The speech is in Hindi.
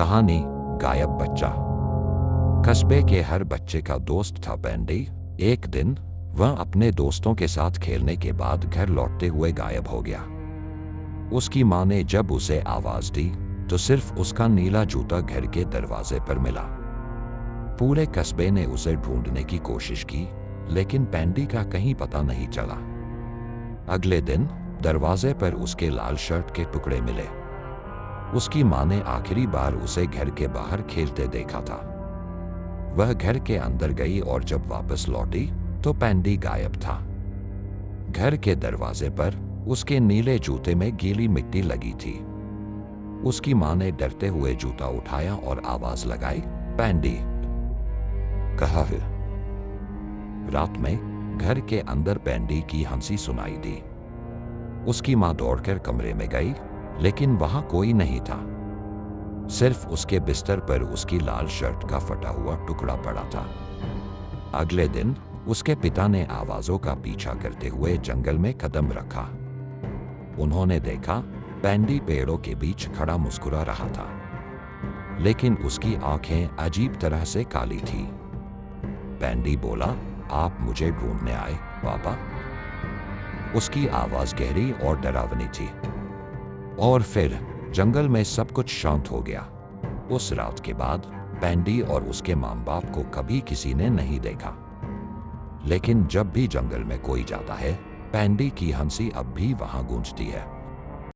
कहानी गायब बच्चा। कस्बे के हर बच्चे का दोस्त था पैंडी। एक दिन वह अपने दोस्तों के साथ खेलने के बाद घर लौटते हुए गायब हो गया। उसकी माँ ने जब उसे आवाज दी तो सिर्फ उसका नीला जूता घर के दरवाजे पर मिला। पूरे कस्बे ने उसे ढूंढने की कोशिश की, लेकिन पैंडी का कहीं पता नहीं चला। अगले दिन दरवाजे पर उसके लाल शर्ट के टुकड़े मिले। उसकी माँ ने आखिरी बार उसे घर के बाहर खेलते देखा था। वह घर के अंदर गई और जब वापस लौटी तो पैंडी गायब था। घर के दरवाजे पर उसके नीले जूते में गीली मिट्टी लगी थी। उसकी माँ ने डरते हुए जूता उठाया और आवाज लगाई, पैंडी कहाँ है? रात में घर के अंदर पैंडी की हंसी सुनाई दी। उसकी माँ दौड़कर कमरे में गई, लेकिन वहां कोई नहीं था। सिर्फ उसके बिस्तर पर उसकी लाल शर्ट का फटा हुआ टुकड़ा पड़ा था। अगले दिन उसके पिता ने आवाजों का पीछा करते हुए जंगल में कदम रखा। उन्होंने देखा पैंडी पेड़ों के बीच खड़ा मुस्कुरा रहा था, लेकिन उसकी आंखें अजीब तरह से काली थी। पैंडी बोला, आप मुझे ढूंढने आए पापा? उसकी आवाज गहरी और डरावनी थी। और फिर जंगल में सब कुछ शांत हो गया। उस रात के बाद पैंडी और उसके माँ बाप को कभी किसी ने नहीं देखा। लेकिन जब भी जंगल में कोई जाता है, पैंडी की हंसी अब भी वहां गूंजती है।